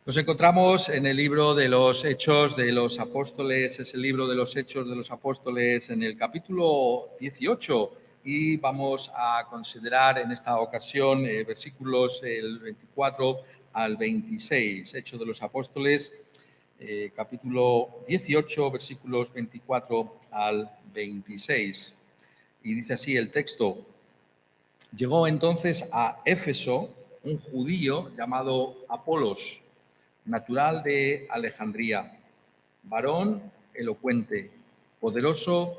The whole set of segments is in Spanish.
Nos encontramos en el libro de los Hechos de los Apóstoles, es el libro de los Hechos de los Apóstoles en el capítulo 18 y vamos a considerar en esta ocasión versículos el 24 al 26, Hechos de los Apóstoles, capítulo 18, versículos 24 al 26. Y dice así el texto: Llegó entonces a Éfeso un judío llamado Apolos, natural de Alejandría, varón elocuente, poderoso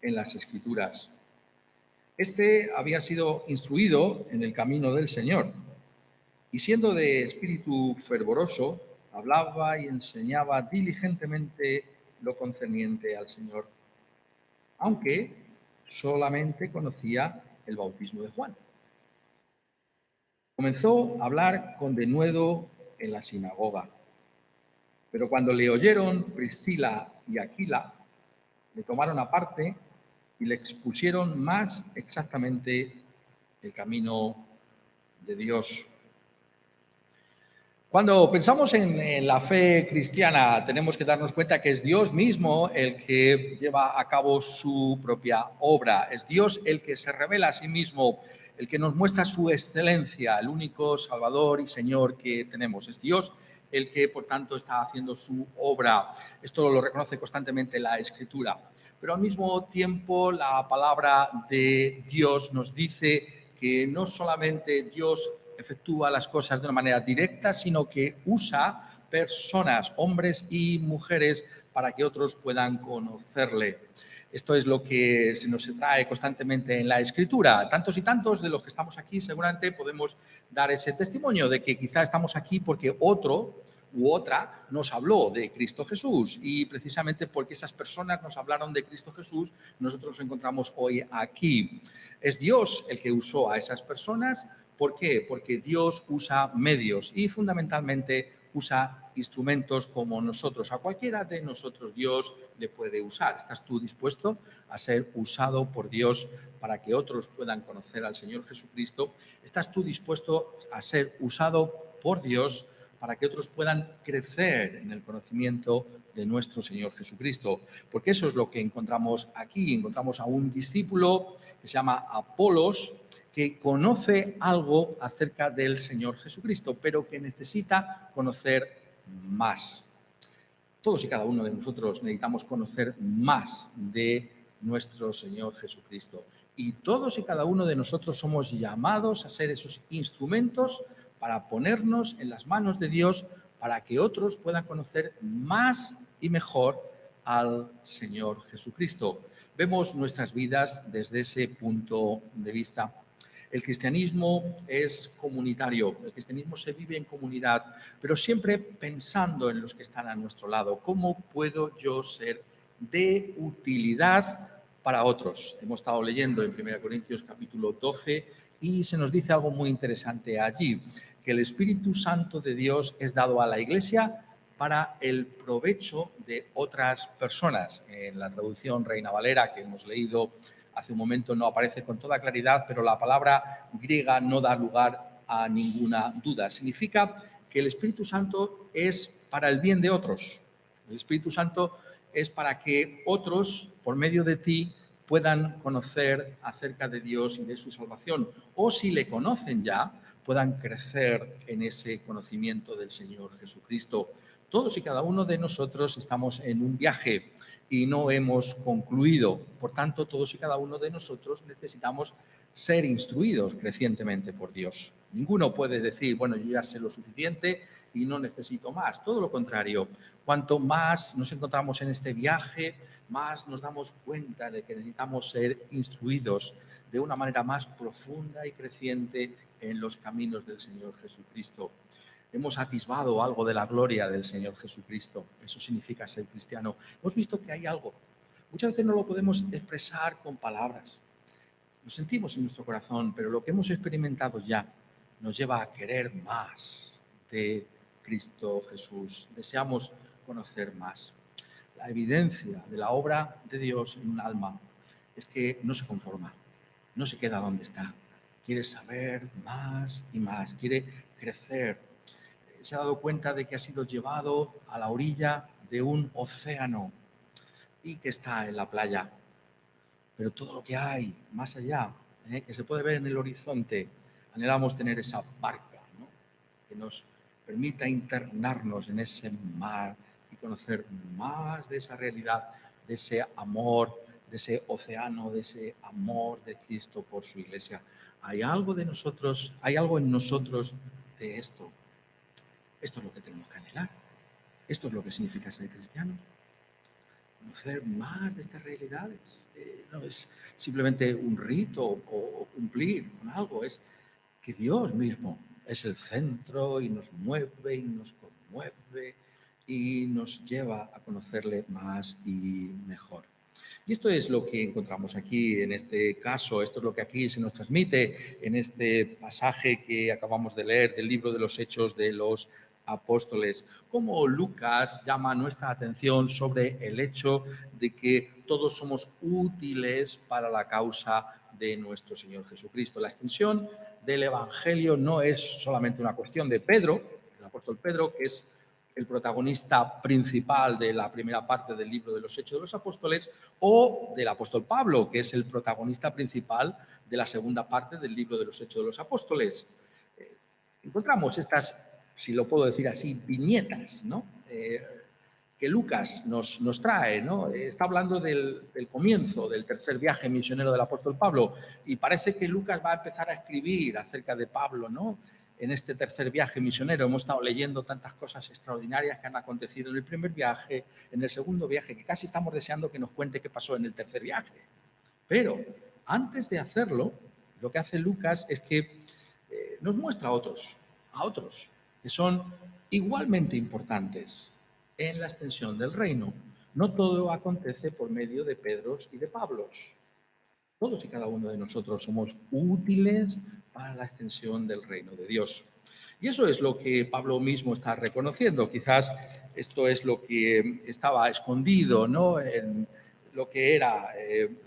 en las Escrituras. Este había sido instruido en el camino del Señor y, siendo de espíritu fervoroso, hablaba y enseñaba diligentemente lo concerniente al Señor, aunque solamente conocía el bautismo de Juan. Comenzó a hablar con denuedo en la sinagoga. Pero cuando le oyeron Priscila y Aquila, le tomaron aparte y le expusieron más exactamente el camino de Dios. Cuando pensamos en la fe cristiana, tenemos que darnos cuenta que es Dios mismo el que lleva a cabo su propia obra. Es Dios el que se revela a sí mismo, el que nos muestra su excelencia, el único Salvador y Señor que tenemos. Es Dios el que, por tanto, está haciendo su obra. Esto lo reconoce constantemente la Escritura. Pero al mismo tiempo, la palabra de Dios nos dice que no solamente Dios efectúa las cosas de una manera directa, sino que usa personas, hombres y mujeres, para que otros puedan conocerle. Esto es lo que se nos trae constantemente en la Escritura. Tantos y tantos de los que estamos aquí seguramente podemos dar ese testimonio de que quizá estamos aquí porque otro u otra nos habló de Cristo Jesús, y precisamente porque esas personas nos hablaron de Cristo Jesús, nosotros nos encontramos hoy aquí. Es Dios el que usó a esas personas. ¿Por qué? Porque Dios usa medios y fundamentalmente usa instrumentos como nosotros. A cualquiera de nosotros Dios le puede usar. ¿Estás tú dispuesto a ser usado por Dios para que otros puedan conocer al Señor Jesucristo? ¿Estás tú dispuesto a ser usado por Dios para que otros puedan crecer en el conocimiento de nuestro Señor Jesucristo? Porque eso es lo que encontramos aquí. Encontramos a un discípulo que se llama Apolos, que conoce algo acerca del Señor Jesucristo, pero que necesita conocer más. Todos y cada uno de nosotros necesitamos conocer más de nuestro Señor Jesucristo. Y todos y cada uno de nosotros somos llamados a ser esos instrumentos para ponernos en las manos de Dios para que otros puedan conocer más y mejor al Señor Jesucristo. Vemos nuestras vidas desde ese punto de vista. El cristianismo es comunitario, el cristianismo se vive en comunidad, pero siempre pensando en los que están a nuestro lado. ¿Cómo puedo yo ser de utilidad para otros? Hemos estado leyendo en 1 Corintios capítulo 12 y se nos dice algo muy interesante allí, que el Espíritu Santo de Dios es dado a la Iglesia para el provecho de otras personas. En la traducción Reina Valera que hemos leído hace un momento no aparece con toda claridad, pero la palabra griega no da lugar a ninguna duda. Significa que el Espíritu Santo es para el bien de otros. El Espíritu Santo es para que otros, por medio de ti, puedan conocer acerca de Dios y de su salvación. O si le conocen ya, puedan crecer en ese conocimiento del Señor Jesucristo. Todos y cada uno de nosotros estamos en un viaje y no hemos concluido. Por tanto, todos y cada uno de nosotros necesitamos ser instruidos crecientemente por Dios. Ninguno puede decir, bueno, yo ya sé lo suficiente y no necesito más. Todo lo contrario, cuanto más nos encontramos en este viaje, más nos damos cuenta de que necesitamos ser instruidos de una manera más profunda y creciente en los caminos del Señor Jesucristo. Hemos atisbado algo de la gloria del Señor Jesucristo. Eso significa ser cristiano. Hemos visto que hay algo. Muchas veces no lo podemos expresar con palabras. Lo sentimos en nuestro corazón, pero lo que hemos experimentado ya nos lleva a querer más de Cristo Jesús. Deseamos conocer más. La evidencia de la obra de Dios en un alma es que no se conforma, no se queda donde está. Quiere saber más y más, quiere crecer. se ha dado cuenta de que ha sido llevado a la orilla de un océano y que está en la playa. Pero todo lo que hay más allá, que se puede ver en el horizonte, anhelamos tener esa barca, ¿no?, que nos permita internarnos en ese mar y conocer más de esa realidad, de ese amor, de ese océano, de ese amor de Cristo por su iglesia. Hay algo de nosotros, hay algo en nosotros de esto. Esto es lo que tenemos que anhelar. Esto es lo que significa ser cristianos. Conocer más de estas realidades. No es simplemente un rito o cumplir con algo, es que Dios mismo es el centro y nos mueve y nos conmueve y nos lleva a conocerle más y mejor. Y esto es lo que encontramos aquí en este caso, esto es lo que aquí se nos transmite en este pasaje que acabamos de leer del libro de los Hechos de los Apóstoles. Cómo Lucas llama nuestra atención sobre el hecho de que todos somos útiles para la causa de nuestro Señor Jesucristo. La extensión del Evangelio no es solamente una cuestión de Pedro, el apóstol Pedro, que es el protagonista principal de la primera parte del libro de los Hechos de los Apóstoles, o del apóstol Pablo, que es el protagonista principal de la segunda parte del libro de los Hechos de los Apóstoles. Encontramos estas, si lo puedo decir así, viñetas, ¿no?, que Lucas nos trae, ¿no? Está hablando del comienzo del tercer viaje misionero del apóstol Pablo, y parece que Lucas va a empezar a escribir acerca de Pablo, ¿no?, en este tercer viaje misionero. Hemos estado leyendo tantas cosas extraordinarias que han acontecido en el primer viaje, en el segundo viaje, que casi estamos deseando que nos cuente qué pasó en el tercer viaje. Pero antes de hacerlo, lo que hace Lucas es que nos muestra a otros, que son igualmente importantes en la extensión del reino. No todo acontece por medio de Pedros y de Pablos. Todos y cada uno de nosotros somos útiles para la extensión del reino de Dios. Y eso es lo que Pablo mismo está reconociendo. Quizás esto es lo que estaba escondido, ¿no?, en lo que era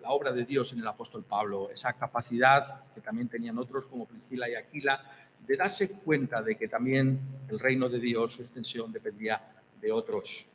la obra de Dios en el apóstol Pablo, esa capacidad que también tenían otros como Priscila y Aquila de darse cuenta de que también el reino de Dios, su extensión, dependía de otros,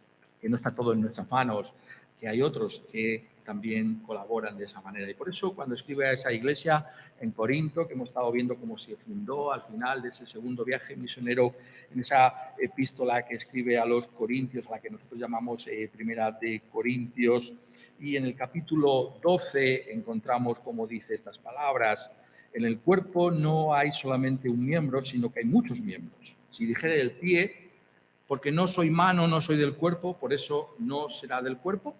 que no está todo en nuestras manos, que hay otros que también colaboran de esa manera. Y por eso cuando escribe a esa iglesia en Corinto, que hemos estado viendo cómo se fundó al final de ese segundo viaje misionero, en esa epístola que escribe a los Corintios, a la que nosotros llamamos Primera de Corintios, y en el capítulo 12 encontramos cómo dice estas palabras: en el cuerpo no hay solamente un miembro, sino que hay muchos miembros. Si dijere el pie, porque no soy mano, no soy del cuerpo, por eso no será del cuerpo.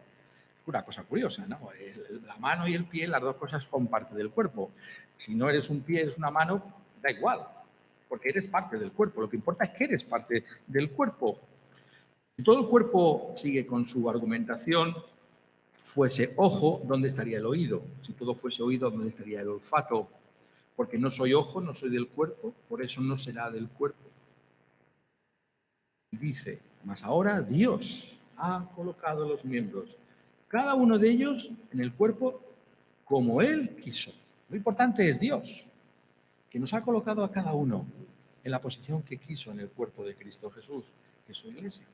Una cosa curiosa, ¿no? La mano y el pie, las dos cosas son parte del cuerpo. Si no eres un pie, eres una mano, da igual, porque eres parte del cuerpo. Lo que importa es que eres parte del cuerpo. Si todo el cuerpo sigue con su argumentación, fuese ojo, ¿dónde estaría el oído? Si todo fuese oído, ¿dónde estaría el olfato? Porque no soy ojo, no soy del cuerpo, por eso no será del cuerpo. Y dice, mas ahora Dios ha colocado los miembros, cada uno de ellos en el cuerpo como Él quiso. Lo importante es Dios, que nos ha colocado a cada uno en la posición que quiso en el cuerpo de Cristo Jesús, que es su iglesia.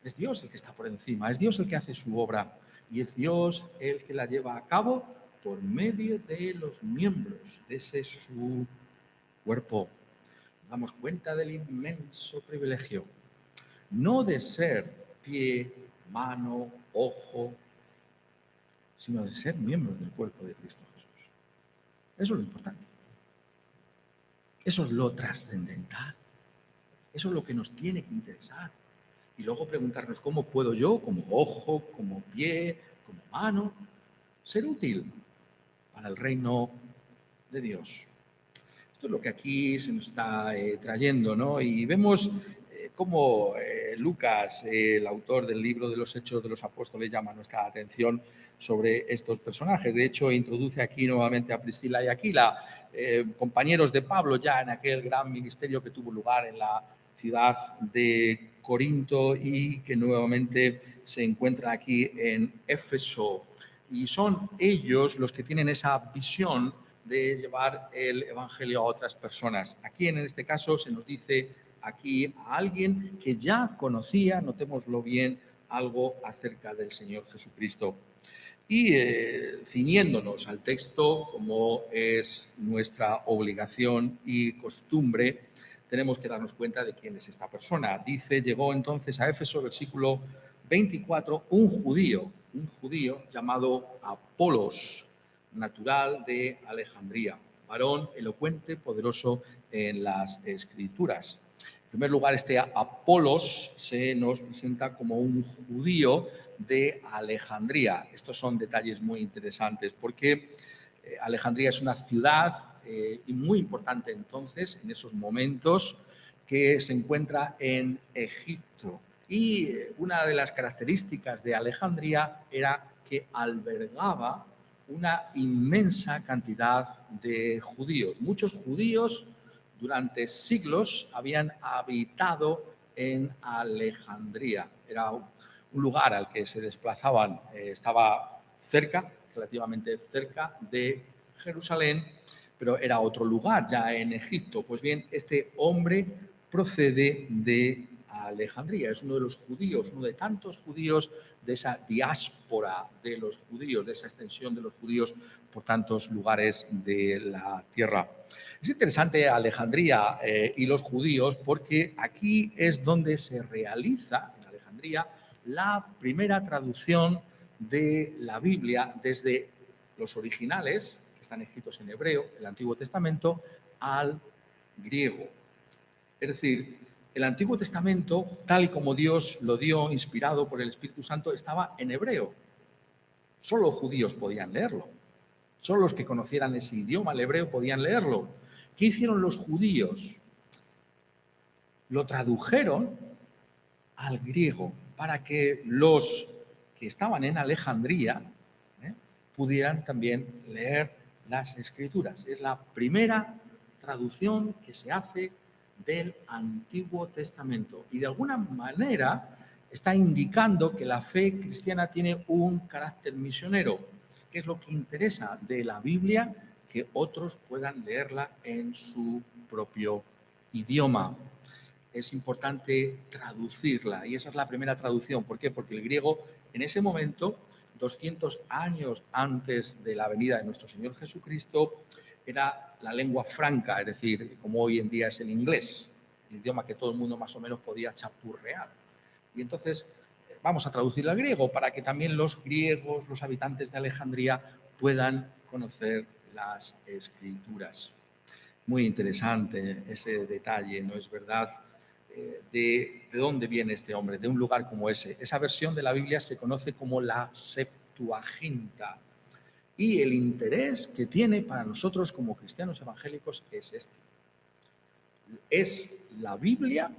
Es Dios el que está por encima, es Dios el que hace su obra y es Dios el que la lleva a cabo por medio de los miembros de ese su cuerpo. Nos damos cuenta del inmenso privilegio, no de ser pie, mano, ojo, sino de ser miembros del cuerpo de Cristo Jesús. Eso es lo importante. Eso es lo trascendental. Eso es lo que nos tiene que interesar. Y luego preguntarnos cómo puedo yo, como ojo, como pie, como mano, ser útil para el reino de Dios. Esto es lo que aquí se nos está trayendo, ¿no? Y vemos cómo Lucas, el autor del libro de los Hechos de los Apóstoles, llama nuestra atención sobre estos personajes. De hecho, introduce aquí nuevamente a Priscila y Aquila, compañeros de Pablo ya en aquel gran ministerio que tuvo lugar en la ciudad de Corinto y que nuevamente se encuentran aquí en Éfeso. Y son ellos los que tienen esa visión de llevar el evangelio a otras personas. Aquí en este caso se nos dice aquí a alguien que ya conocía, notémoslo bien, algo acerca del Señor Jesucristo. Y ciñéndonos al texto, como es nuestra obligación y costumbre, tenemos que darnos cuenta de quién es esta persona. Dice, llegó entonces a Éfeso, versículo 24, un judío llamado Apolos, natural de Alejandría, varón elocuente, poderoso en las Escrituras. En primer lugar, este Apolos se nos presenta como un judío de Alejandría. Estos son detalles muy interesantes porque Alejandría es una ciudad muy importante entonces, en esos momentos, que se encuentra en Egipto. Y una de las características de Alejandría era que albergaba una inmensa cantidad de judíos. Muchos judíos durante siglos habían habitado en Alejandría. Era un lugar al que se desplazaban, estaba cerca, relativamente cerca de Jerusalén, pero era otro lugar ya en Egipto. Pues bien, este hombre procede de Alejandría, es uno de los judíos, uno de tantos judíos de esa diáspora de los judíos, de esa extensión de los judíos por tantos lugares de la tierra. Es interesante Alejandría y los judíos porque aquí es donde se realiza, en Alejandría, la primera traducción de la Biblia desde los originales, que están escritos en hebreo, el Antiguo Testamento, al griego. Es decir, el Antiguo Testamento, tal y como Dios lo dio, inspirado por el Espíritu Santo, estaba en hebreo. Solo los judíos podían leerlo. Solo los que conocieran ese idioma, el hebreo, podían leerlo. ¿Qué hicieron los judíos? Lo tradujeron al griego para que los que estaban en Alejandría pudieran también leer las Escrituras. Es la primera traducción que se hace del Antiguo Testamento y de alguna manera está indicando que la fe cristiana tiene un carácter misionero, que es lo que interesa de la Biblia, que otros puedan leerla en su propio idioma. Es importante traducirla y esa es la primera traducción. ¿Por qué? Porque el griego en ese momento, 200 años antes de la venida de nuestro Señor Jesucristo, era la lengua franca, es decir, como hoy en día es el inglés, el idioma que todo el mundo más o menos podía chapurrear. Y entonces vamos a traducirlo al griego para que también los griegos, los habitantes de Alejandría, puedan conocer las Escrituras. Muy interesante ese detalle, ¿no es verdad? De dónde viene este hombre, de un lugar como ese. Esa versión de la Biblia se conoce como la Septuaginta. Y el interés que tiene para nosotros como cristianos evangélicos es este. Es la Biblia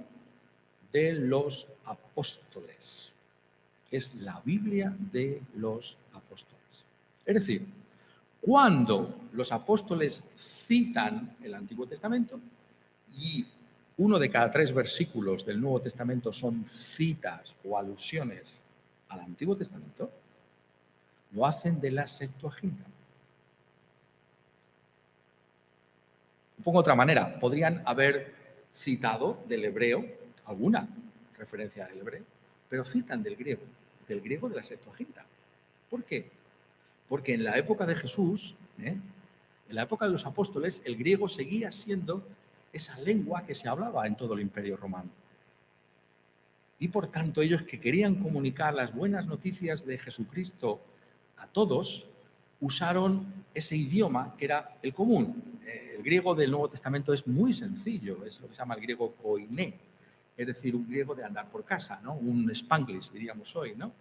de los apóstoles. Es la Biblia de los apóstoles. Es decir, cuando los apóstoles citan el Antiguo Testamento y uno de cada 3 versículos del Nuevo Testamento son citas o alusiones al Antiguo Testamento, lo hacen de la Septuaginta. Un poco de otra manera, podrían haber citado del hebreo alguna referencia al hebreo, pero citan del griego de la Septuaginta. ¿Por qué? Porque en la época de Jesús, en la época de los apóstoles, el griego seguía siendo esa lengua que se hablaba en todo el Imperio Romano. Y por tanto, ellos que querían comunicar las buenas noticias de Jesucristo a todos, usaron ese idioma que era el común. El griego del Nuevo Testamento es muy sencillo, es lo que se llama el griego koiné, es decir, un griego de andar por casa, ¿no? Un spanglish, diríamos hoy, ¿no?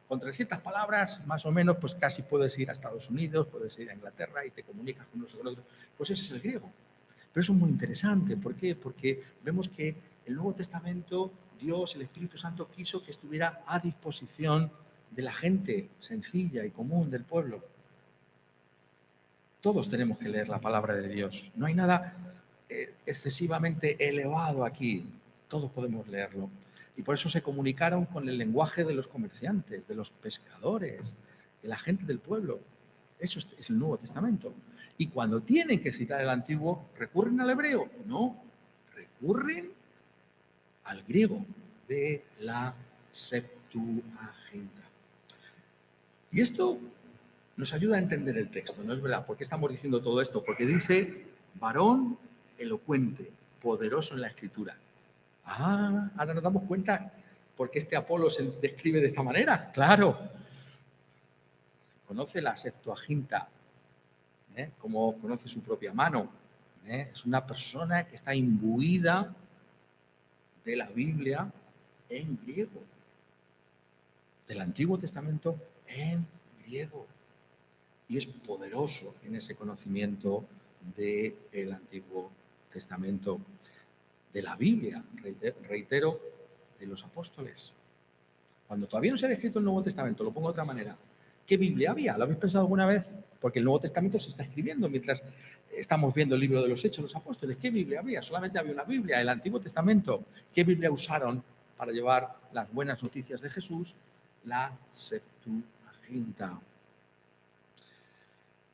Con 300 palabras, más o menos, pues casi puedes ir a Estados Unidos, puedes ir a Inglaterra y te comunicas con unos y con otros. Pues ese es el griego. Pero eso es muy interesante. ¿Por qué? Porque vemos que el Nuevo Testamento, Dios, el Espíritu Santo, quiso que estuviera a disposición de la gente sencilla y común del pueblo. Todos tenemos que leer la palabra de Dios. No hay nada excesivamente elevado aquí. Todos podemos leerlo. Y por eso se comunicaron con el lenguaje de los comerciantes, de los pescadores, de la gente del pueblo. Eso es el Nuevo Testamento. Y cuando tienen que citar el Antiguo, ¿recurren al hebreo? No, recurren al griego de la Septuaginta. Y esto nos ayuda a entender el texto, ¿no es verdad? ¿Por qué estamos diciendo todo esto? Porque dice varón elocuente, poderoso en la escritura. Ahora nos damos cuenta por qué este Apolo se describe de esta manera. Claro, conoce la Septuaginta, como conoce su propia mano. Es una persona que está imbuida de la Biblia en griego, del Antiguo Testamento en griego. Y es poderoso en ese conocimiento del Antiguo Testamento, de la Biblia, reitero, de los apóstoles. Cuando todavía no se había escrito el Nuevo Testamento, lo pongo de otra manera, ¿qué Biblia había? ¿Lo habéis pensado alguna vez? Porque el Nuevo Testamento se está escribiendo mientras estamos viendo el libro de los Hechos de los Apóstoles. ¿Qué Biblia había? Solamente había una Biblia, el Antiguo Testamento. ¿Qué Biblia usaron para llevar las buenas noticias de Jesús? La Septuaginta.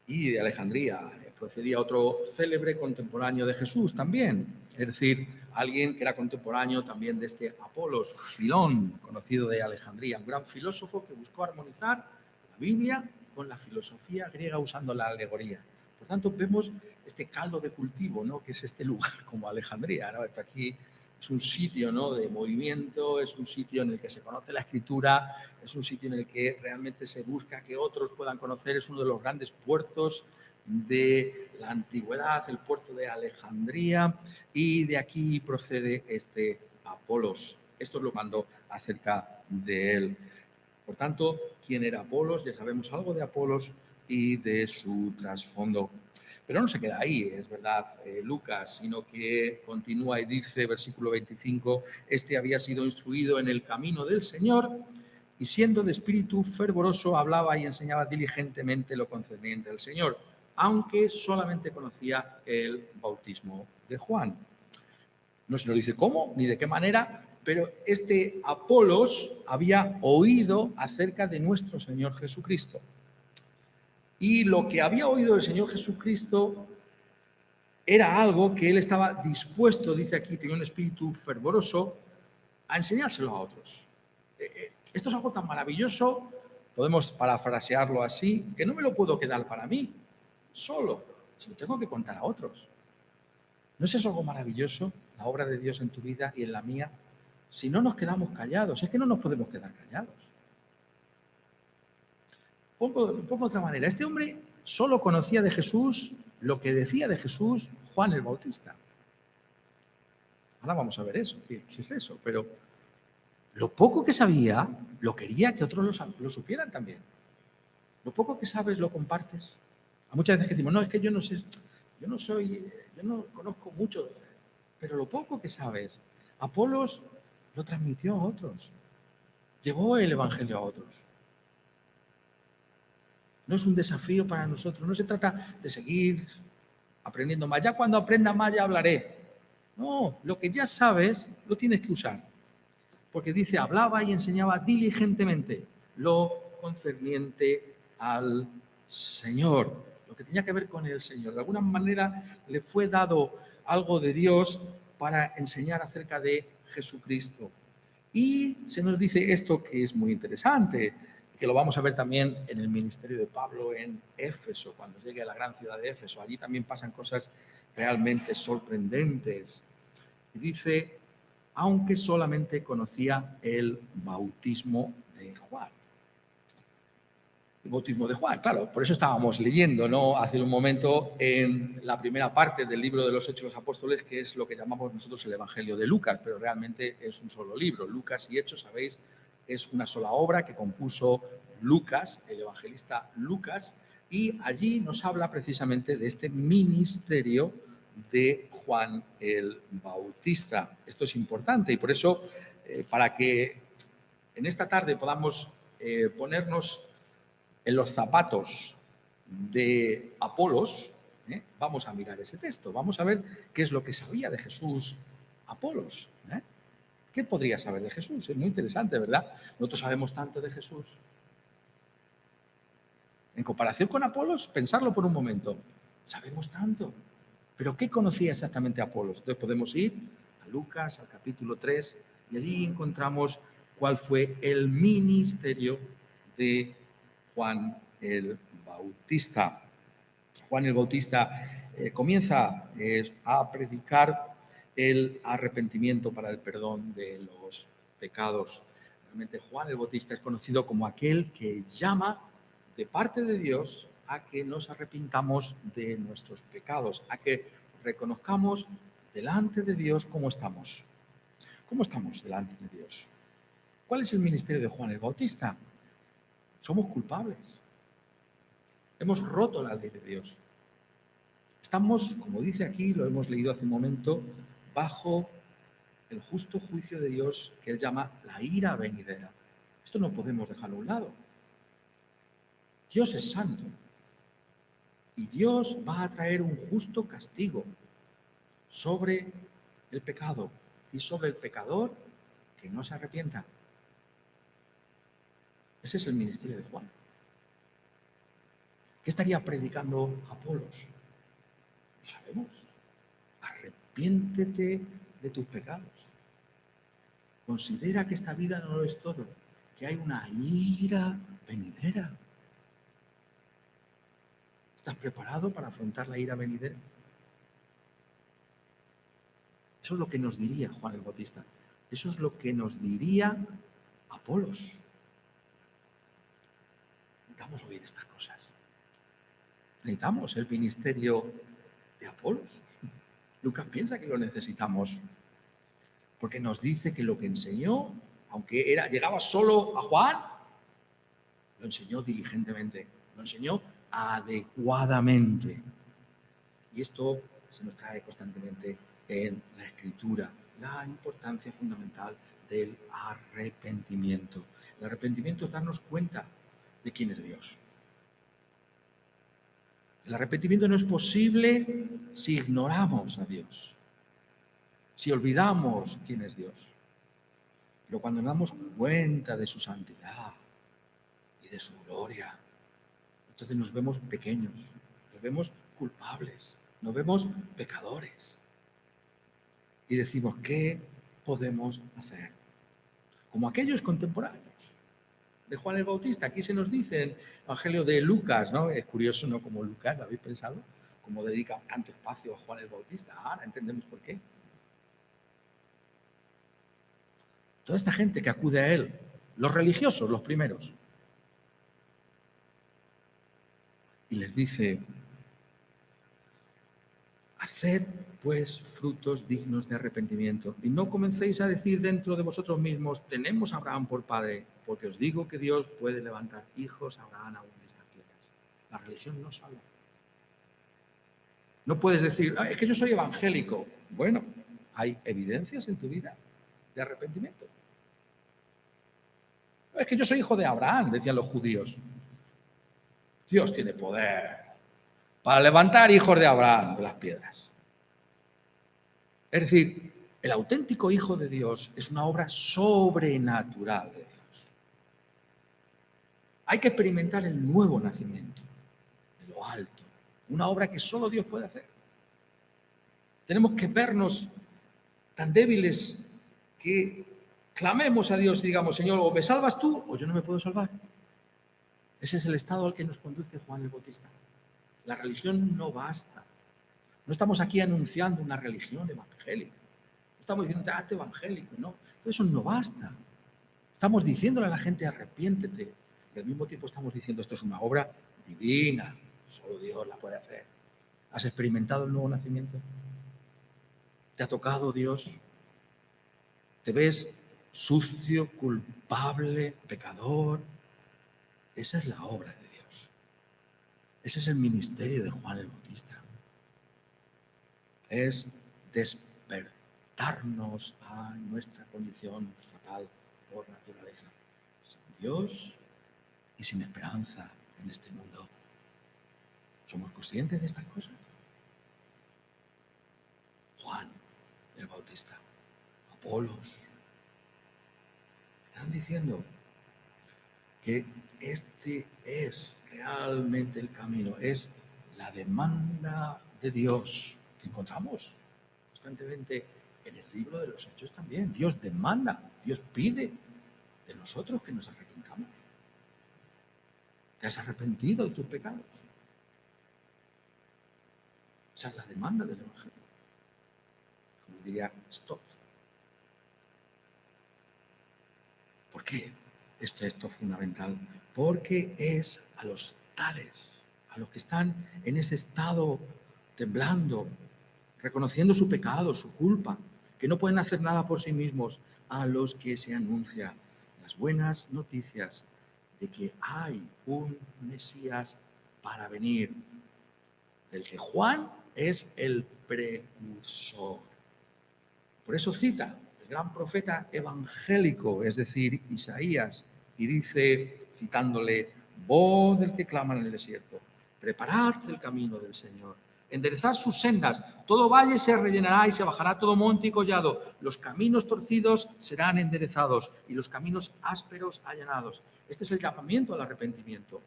Y de Alejandría procedía otro célebre contemporáneo de Jesús también, es decir, alguien que era contemporáneo también de este Apolos, Filón, conocido de Alejandría, un gran filósofo que buscó armonizar la Biblia con la filosofía griega usando la alegoría. Por tanto, vemos este caldo de cultivo, ¿no?, que es este lugar como Alejandría, ¿no? Aquí es un sitio, ¿no?, de movimiento, es un sitio en el que se conoce la escritura, es un sitio en el que realmente se busca que otros puedan conocer, es uno de los grandes puertos de la antigüedad, el puerto de Alejandría, y de aquí procede este Apolos. Esto es lo que mando acerca de él. Por tanto, ¿quién era Apolos? Ya sabemos algo de Apolos y de su trasfondo. Pero no se queda ahí, es verdad, Lucas, sino que continúa y dice, versículo 25, este había sido instruido en el camino del Señor y siendo de espíritu fervoroso hablaba y enseñaba diligentemente lo concerniente al Señor, aunque solamente conocía el bautismo de Juan. No se nos dice cómo ni de qué manera, pero este Apolos había oído acerca de nuestro Señor Jesucristo. Y lo que había oído del Señor Jesucristo era algo que él estaba dispuesto, dice aquí, tenía un espíritu fervoroso, a enseñárselo a otros. Esto es algo tan maravilloso, podemos parafrasearlo así, que no me lo puedo quedar para mí, solo, se lo tengo que contar a otros. ¿No es eso algo maravilloso, la obra de Dios en tu vida y en la mía? Si no nos quedamos callados, es que no nos podemos quedar callados. Pongo otra manera, este hombre solo conocía de Jesús lo que decía de Jesús Juan el Bautista. Ahora vamos a ver eso, qué es eso, pero lo poco que sabía, lo quería que otros lo supieran también. Lo poco que sabes, lo compartes. A muchas veces que decimos, no, es que yo no sé, yo no conozco mucho, pero lo poco que sabes, Apolos lo transmitió a otros, llevó el Evangelio a otros. No es un desafío para nosotros, no se trata de seguir aprendiendo más. Ya cuando aprenda más ya hablaré. No, lo que ya sabes lo tienes que usar. Porque dice, hablaba y enseñaba diligentemente lo concerniente al Señor, lo que tenía que ver con el Señor. De alguna manera le fue dado algo de Dios para enseñar acerca de Jesucristo. Y se nos dice esto que es muy interesante, que lo vamos a ver también en el ministerio de Pablo en Éfeso, cuando llegue a la gran ciudad de Éfeso. Allí también pasan cosas realmente sorprendentes. Y dice, aunque solamente conocía el bautismo de Juan. El bautismo de Juan, claro, por eso estábamos leyendo, ¿no?, hace un momento en la primera parte del libro de los Hechos de los Apóstoles, que es lo que llamamos nosotros el Evangelio de Lucas, pero realmente es un solo libro. Lucas y Hechos, sabéis, es una sola obra que compuso Lucas, el evangelista Lucas, y allí nos habla precisamente de este ministerio de Juan el Bautista. Esto es importante y por eso, para que en esta tarde podamos ponernos en los zapatos de Apolos, vamos a mirar ese texto, vamos a ver qué es lo que sabía de Jesús Apolos. ¿Qué podría saber de Jesús? Es muy interesante, ¿verdad? Nosotros sabemos tanto de Jesús. En comparación con Apolos, pensarlo por un momento, sabemos tanto. Pero ¿qué conocía exactamente Apolos? Entonces podemos ir a Lucas, al capítulo 3, y allí encontramos cuál fue el ministerio de Juan el Bautista. Juan el Bautista comienza a predicar el arrepentimiento para el perdón de los pecados. Realmente Juan el Bautista es conocido como aquel que llama de parte de Dios a que nos arrepintamos de nuestros pecados, a que reconozcamos delante de Dios cómo estamos. ¿Cómo estamos delante de Dios? ¿Cuál es el ministerio de Juan el Bautista? Somos culpables. Hemos roto la ley de Dios. Estamos, como dice aquí, lo hemos leído hace un momento, bajo el justo juicio de Dios que él llama la ira venidera. Esto no podemos dejarlo a un lado. Dios es santo y Dios va a traer un justo castigo sobre el pecado y sobre el pecador que no se arrepienta. Ese es el ministerio de Juan. ¿Qué estaría predicando Apolos? Lo sabemos. Arrepiéntete de tus pecados. Considera que esta vida no lo es todo, que hay una ira venidera. ¿Estás preparado para afrontar la ira venidera? Eso es lo que nos diría Juan el Bautista. Eso es lo que nos diría Apolos. Necesitamos oír estas cosas. Necesitamos el ministerio de Apolos. Lucas piensa que lo necesitamos porque nos dice que lo que enseñó, aunque llegaba solo a Juan, lo enseñó diligentemente, lo enseñó adecuadamente. Y esto se nos trae constantemente en la Escritura, la importancia fundamental del arrepentimiento. El arrepentimiento es darnos cuenta de quién es Dios. El arrepentimiento no es posible si ignoramos a Dios, si olvidamos quién es Dios. Pero cuando nos damos cuenta de su santidad y de su gloria, entonces nos vemos pequeños, nos vemos culpables, nos vemos pecadores. Y decimos, ¿qué podemos hacer? Como aquellos contemporáneos de Juan el Bautista. Aquí se nos dice en el Evangelio de Lucas, ¿no? Es curioso, ¿no? Como Lucas, ¿lo habéis pensado? Como dedica tanto espacio a Juan el Bautista. Ahora entendemos por qué. Toda esta gente que acude a él, los religiosos, los primeros, y les dice, haced pues frutos dignos de arrepentimiento y no comencéis a decir dentro de vosotros mismos, tenemos a Abraham por padre, porque os digo que Dios puede levantar hijos a Abraham aún de estas piedras. La religión no salva. No puedes decir, es que yo soy evangélico. Bueno, ¿hay evidencias en tu vida de arrepentimiento? Es que yo soy hijo de Abraham, decían los judíos. Dios tiene poder para levantar hijos de Abraham de las piedras. Es decir, el auténtico Hijo de Dios es una obra sobrenatural de Dios. Hay que experimentar el nuevo nacimiento de lo alto, una obra que solo Dios puede hacer. Tenemos que vernos tan débiles que clamemos a Dios y digamos, Señor, o me salvas tú o yo no me puedo salvar. Ese es el estado al que nos conduce Juan el Bautista. La religión no basta. No estamos aquí anunciando una religión evangélica. No estamos diciendo, hazte evangélico, no. Todo eso no basta. Estamos diciéndole a la gente, arrepiéntete. Y al mismo tiempo estamos diciendo, esto es una obra divina. Solo Dios la puede hacer. ¿Has experimentado el nuevo nacimiento? ¿Te ha tocado Dios? ¿Te ves sucio, culpable, pecador? Esa es la obra de Dios. Ese es el ministerio de Juan el Bautista. Es despertarnos a nuestra condición fatal por naturaleza. Sin Dios y sin esperanza en este mundo. ¿Somos conscientes de estas cosas? Juan el Bautista, Apolos, están diciendo que este es realmente el camino, es la demanda de Dios que encontramos constantemente en el libro de los Hechos también. Dios demanda, Dios pide de nosotros que nos arrepintamos. ¿Te has arrepentido de tus pecados? Esa es la demanda del Evangelio. Como diría Stott. ¿Por qué? Esto es fundamental. Porque es a los tales, a los que están en ese estado temblando, reconociendo su pecado, su culpa, que no pueden hacer nada por sí mismos, a los que se anuncia las buenas noticias de que hay un Mesías para venir, del que Juan es el precursor. Por eso cita el gran profeta evangélico, es decir, Isaías, y dice, citándole, voz del que clama en el desierto, preparad el camino del Señor, enderezad sus sendas, todo valle se rellenará y se bajará todo monte y collado, los caminos torcidos serán enderezados y los caminos ásperos allanados. Este es el llamamiento al arrepentimiento.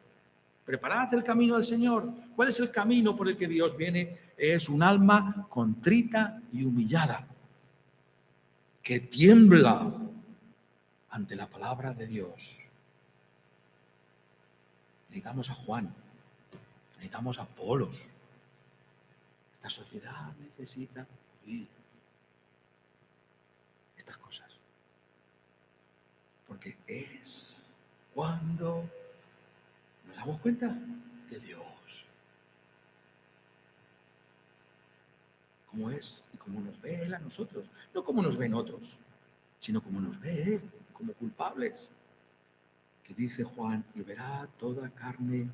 Preparad el camino del Señor. ¿Cuál es el camino por el que Dios viene? Es un alma contrita y humillada, que tiembla ante la palabra de Dios. Necesitamos a Juan, necesitamos a Apolos. Esta sociedad necesita oír estas cosas. Porque es cuando nos damos cuenta de Dios. Cómo es y cómo nos ve Él a nosotros. No como nos ven otros, sino como nos ve Él, como culpables. Que dice Juan, y verá toda carne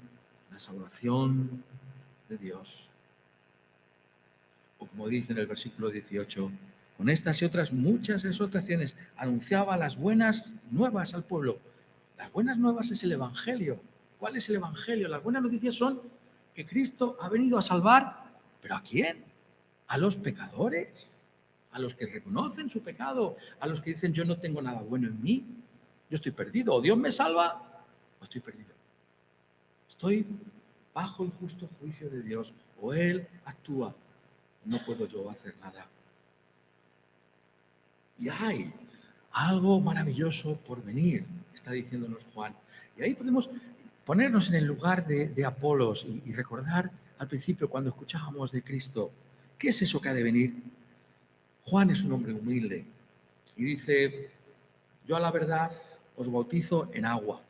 la salvación de Dios. O como dice en el versículo 18, con estas y otras muchas exhortaciones anunciaba las buenas nuevas al pueblo. Las buenas nuevas es el Evangelio. ¿Cuál es el Evangelio? Las buenas noticias son que Cristo ha venido a salvar, ¿pero a quién? A los pecadores, a los que reconocen su pecado, a los que dicen yo no tengo nada bueno en mí, yo estoy perdido, o Dios me salva o estoy perdido. Estoy bajo el justo juicio de Dios, o Él actúa, no puedo yo hacer nada. Y hay algo maravilloso por venir, está diciéndonos Juan. Y ahí podemos ponernos en el lugar de Apolos y recordar al principio cuando escuchábamos de Cristo, ¿qué es eso que ha de venir? Juan es un hombre humilde y dice, yo a la verdad os bautizo en agua.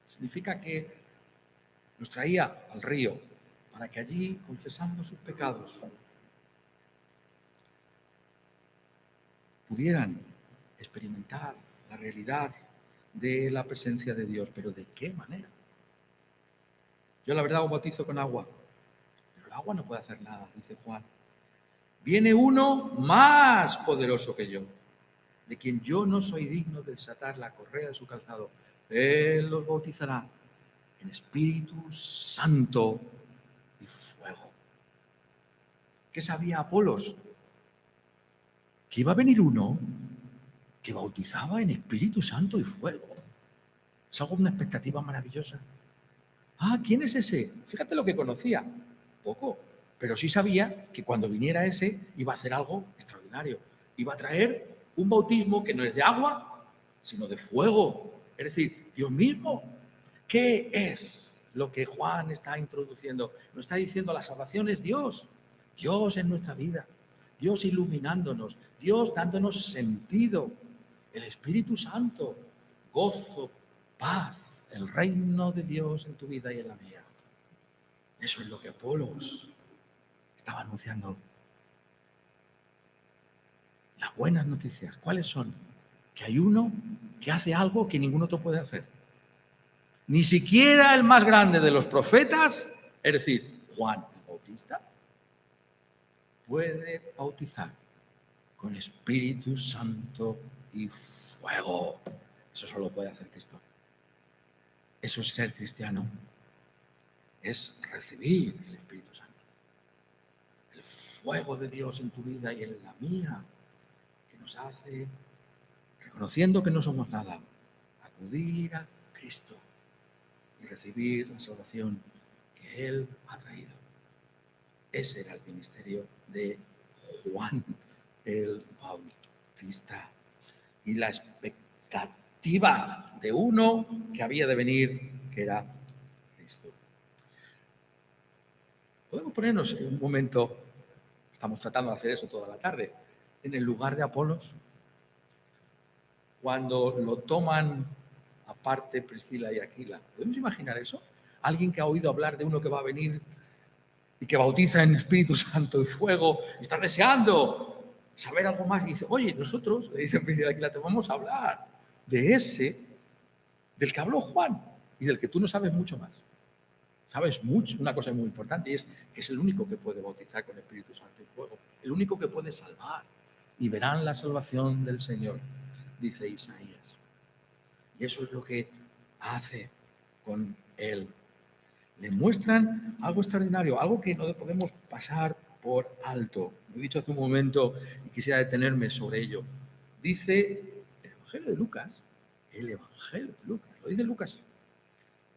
Significa que nos traía al río para que allí, confesando sus pecados, pudieran experimentar la realidad de la presencia de Dios. ¿Pero de qué manera? Yo la verdad os bautizo con agua, pero el agua no puede hacer nada, dice Juan. Viene uno más poderoso que yo, de quien yo no soy digno de desatar la correa de su calzado. Él los bautizará en Espíritu Santo y fuego. ¿Qué sabía Apolos? Que iba a venir uno que bautizaba en Espíritu Santo y fuego. Es algo, una expectativa maravillosa. Ah, ¿quién es ese? Fíjate lo que conocía. Poco, pero sí sabía que cuando viniera ese iba a hacer algo extraordinario. Iba a traer un bautismo que no es de agua, sino de fuego. Es decir, Dios mismo. ¿Qué es lo que Juan está introduciendo? Nos está diciendo la salvación es Dios. Dios en nuestra vida. Dios iluminándonos. Dios dándonos sentido. El Espíritu Santo. Gozo, paz. El reino de Dios en tu vida y en la mía. Eso es lo que Apolos estaba anunciando. Las buenas noticias, ¿cuáles son? Que hay uno que hace algo que ningún otro puede hacer. Ni siquiera el más grande de los profetas, es decir, Juan el Bautista, puede bautizar con Espíritu Santo y fuego. Eso solo puede hacer Cristo. Eso es ser cristiano. Es recibir el Espíritu Santo. El fuego de Dios en tu vida y en la mía, que nos hace, reconociendo que no somos nada, acudir a Cristo y recibir la salvación que Él ha traído. Ese era el ministerio de Juan el Bautista y la expectativa de uno que había de venir, que era Cristo. Podemos ponernos en un momento, estamos tratando de hacer eso toda la tarde, en el lugar de Apolos, cuando lo toman aparte Priscila y Aquila. ¿Podemos imaginar eso? Alguien que ha oído hablar de uno que va a venir y que bautiza en Espíritu Santo y fuego, y está deseando saber algo más, y dice, oye, nosotros, le dicen Priscila y Aquila, te vamos a hablar de ese, del que habló Juan, y del que tú no sabes mucho más. Sabes mucho, una cosa muy importante, y es que es el único que puede bautizar con Espíritu Santo y fuego, el único que puede salvar, y verán la salvación del Señor, dice Isaías. Y eso es lo que hace con él. Le muestran algo extraordinario, algo que no podemos pasar por alto. Lo he dicho hace un momento y quisiera detenerme sobre ello. Dice el Evangelio de Lucas, lo dice Lucas.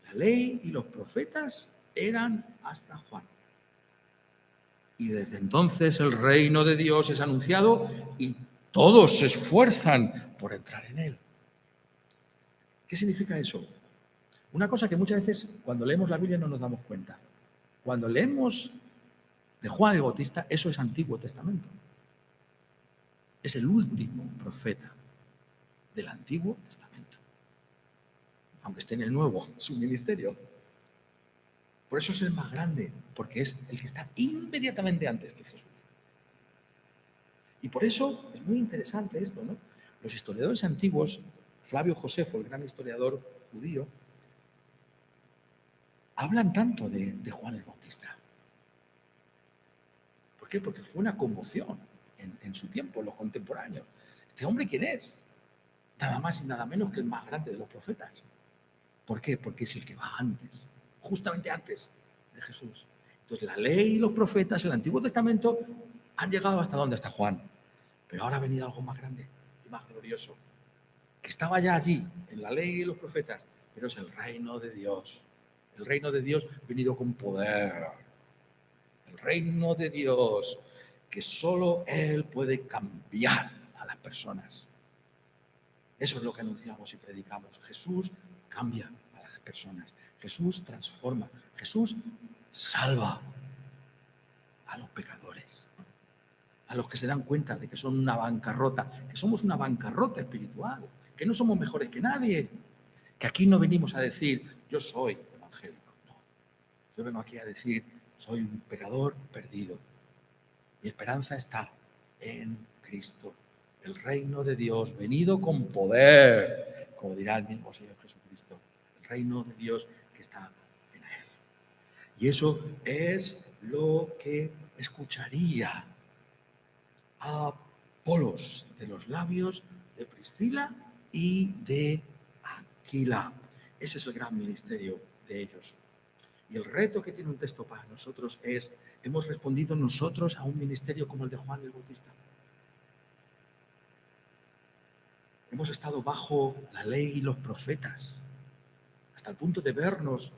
La ley y los profetas eran hasta Juan. Y desde entonces el reino de Dios es anunciado y todos se esfuerzan por entrar en él. ¿Qué significa eso? Una cosa que muchas veces cuando leemos la Biblia no nos damos cuenta. Cuando leemos de Juan el Bautista, eso es Antiguo Testamento. Es el último profeta del Antiguo Testamento. Aunque esté en el Nuevo, su ministerio. Por eso es el más grande, porque es el que está inmediatamente antes que Jesús. Y por eso es muy interesante esto, ¿no? Los historiadores antiguos, Flavio Josefo, el gran historiador judío, hablan tanto de Juan el Bautista. ¿Por qué? Porque fue una conmoción en su tiempo, en los contemporáneos. ¿Este hombre quién es? Nada más y nada menos que el más grande de los profetas. ¿Por qué? Porque es el que va antes, justamente antes de Jesús. Entonces la ley y los profetas, el Antiguo Testamento, han llegado hasta dónde, hasta Juan. Pero ahora ha venido algo más grande y más glorioso, que estaba ya allí, en la ley y los profetas, pero es el reino de Dios. El reino de Dios venido con poder. El reino de Dios, que solo Él puede cambiar a las personas. Eso es lo que anunciamos y predicamos. Jesús cambia a las personas. Jesús transforma. Jesús salva a los pecadores. A los que se dan cuenta de que son una bancarrota, que somos una bancarrota espiritual, que no somos mejores que nadie, que aquí no venimos a decir, yo soy evangélico. No. Yo vengo aquí a decir, soy un pecador perdido. Mi esperanza está en Cristo, el reino de Dios, venido con poder, como dirá el mismo Señor Jesucristo, el reino de Dios que está en Él. Y eso es lo que escucharía a Apolos de los labios de Priscila y de Aquila. Ese es el gran ministerio de ellos. Y el reto que tiene un texto para nosotros es, ¿hemos respondido nosotros a un ministerio como el de Juan el Bautista? Hemos estado bajo la ley y los profetas, hasta el punto de vernos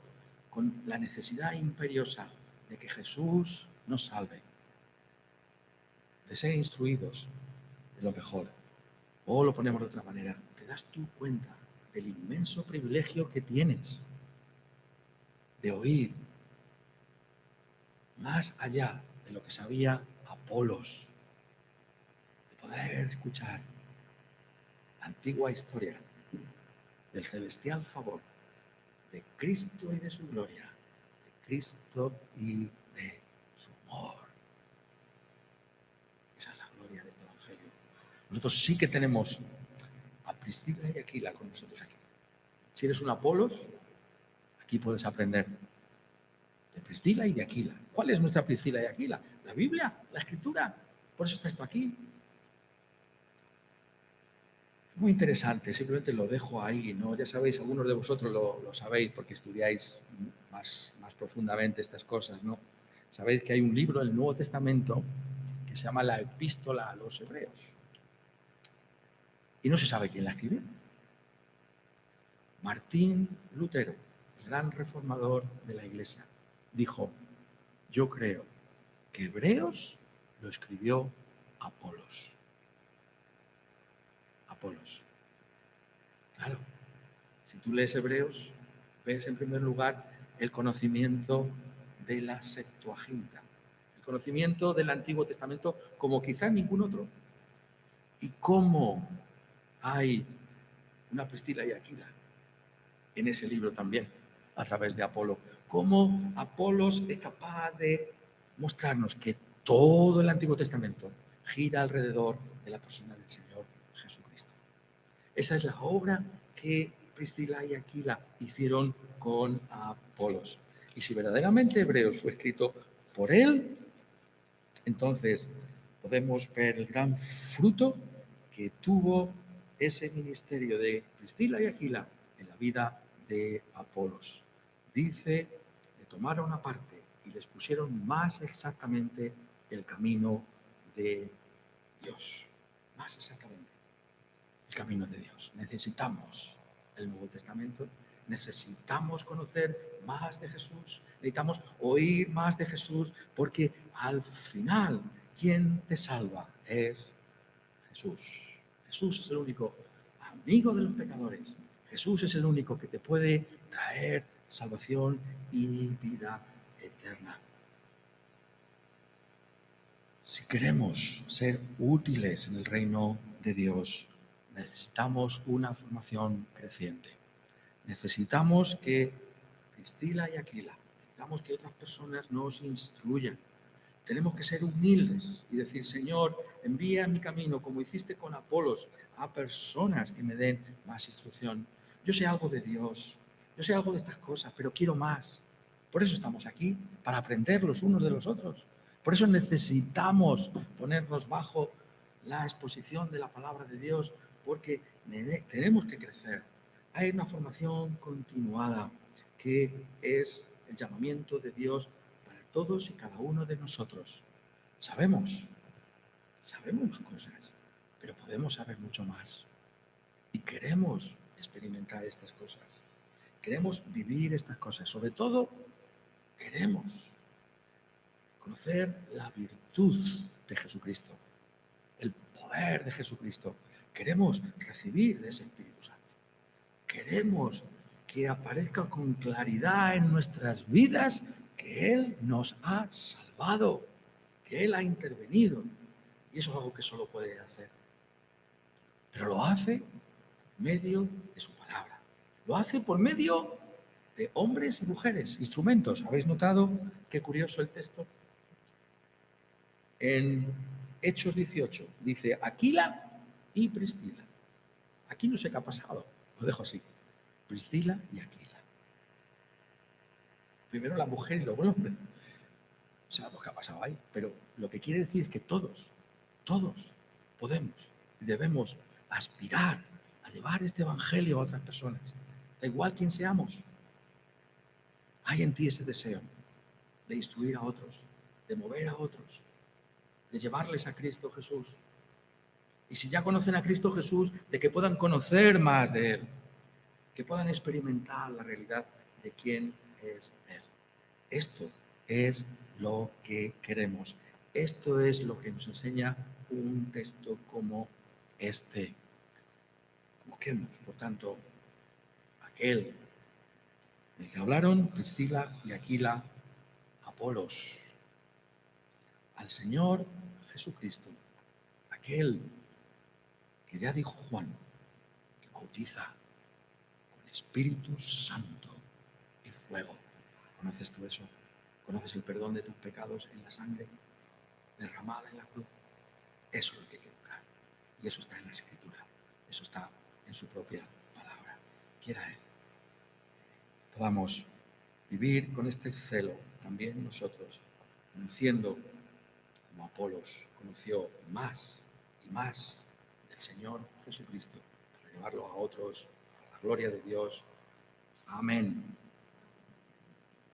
con la necesidad imperiosa de que Jesús nos salve, de ser instruidos de lo mejor. O lo ponemos de otra manera, ¿te das tú cuenta del inmenso privilegio que tienes de oír más allá de lo que sabía Apolos, de poder escuchar la antigua historia del celestial favor de Cristo y de su gloria, de Cristo y de su amor? Esa es la gloria de este Evangelio. Nosotros sí que tenemos a Priscila y Aquila con nosotros aquí. Si eres un Apolos, aquí puedes aprender de Priscila y de Aquila. ¿Cuál es nuestra Priscila y Aquila? La Biblia, la Escritura. Por eso está esto aquí. Muy interesante, simplemente lo dejo ahí, ¿no? Ya sabéis, algunos de vosotros lo sabéis porque estudiáis más profundamente estas cosas, ¿no? Sabéis que hay un libro del Nuevo Testamento que se llama la Epístola a los Hebreos. Y no se sabe quién la escribió. Martín Lutero, el gran reformador de la Iglesia, dijo, yo creo que Hebreos lo escribió Apolos. Apolos. Claro, si tú lees Hebreos, ves en primer lugar el conocimiento de la Septuaginta, el conocimiento del Antiguo Testamento como quizás ningún otro. Y cómo hay una Priscila y Aquila en ese libro también, a través de Apolo. Cómo Apolos es capaz de mostrarnos que todo el Antiguo Testamento gira alrededor de la persona del Señor Jesucristo. Esa es la obra que Priscila y Aquila hicieron con Apolos. Y si verdaderamente Hebreos fue escrito por él, entonces podemos ver el gran fruto que tuvo ese ministerio de Priscila y Aquila en la vida de Apolos. Dice, le tomaron aparte y les pusieron más exactamente el camino de Dios. Más exactamente el camino de Dios. Necesitamos el Nuevo Testamento, necesitamos conocer más de Jesús, necesitamos oír más de Jesús, porque al final quien te salva es Jesús. Jesús es el único amigo de los pecadores. Jesús es el único que te puede traer salvación y vida eterna. Si queremos ser útiles en el reino de Dios, necesitamos una formación creciente. Necesitamos que Priscila y Aquila, necesitamos que otras personas nos instruyan. Tenemos que ser humildes y decir, Señor, envía en mi camino, como hiciste con Apolos, a personas que me den más instrucción. Yo sé algo de Dios, yo sé algo de estas cosas, pero quiero más. Por eso estamos aquí, para aprender los unos de los otros. Por eso necesitamos ponernos bajo la exposición de la palabra de Dios, porque tenemos que crecer. Hay una formación continuada que es el llamamiento de Dios para todos y cada uno de nosotros. Sabemos cosas, pero podemos saber mucho más. Y queremos experimentar estas cosas. Queremos vivir estas cosas. Sobre todo, queremos conocer la virtud de Jesucristo, el poder de Jesucristo. Queremos recibir de ese Espíritu Santo. Queremos que aparezca con claridad en nuestras vidas que Él nos ha salvado, que Él ha intervenido. Y eso es algo que solo puede hacer. Pero lo hace por medio de su palabra. Lo hace por medio de hombres y mujeres, instrumentos. ¿Habéis notado qué curioso el texto? En Hechos 18 dice Aquila y Priscila. Aquí no sé qué ha pasado, lo dejo así. Priscila y Aquila. Primero la mujer y luego el hombre. No sabemos qué ha pasado ahí, pero lo que quiere decir es que todos podemos y debemos aspirar a llevar este evangelio a otras personas. Da igual quién seamos. Hay en ti ese deseo de instruir a otros, de mover a otros, de llevarles a Cristo Jesús. Y si ya conocen a Cristo Jesús, de que puedan conocer más de Él, que puedan experimentar la realidad de quién es Él. Esto es lo que queremos. Esto es lo que nos enseña un texto como este. Busquemos, por tanto, aquel del que hablaron Priscila y Aquila, Apolos, al Señor Jesucristo, aquel que ya dijo Juan, que bautiza con Espíritu Santo y fuego. ¿Conoces tú eso? ¿Conoces el perdón de tus pecados en la sangre derramada en la cruz? Eso es lo que hay que buscar. Y eso está en la Escritura. Eso está en su propia palabra. Quiera Él. Podamos vivir con este celo también nosotros, conociendo como Apolos conoció más y más del Señor Jesucristo, para llevarlo a otros, a la gloria de Dios. Amén.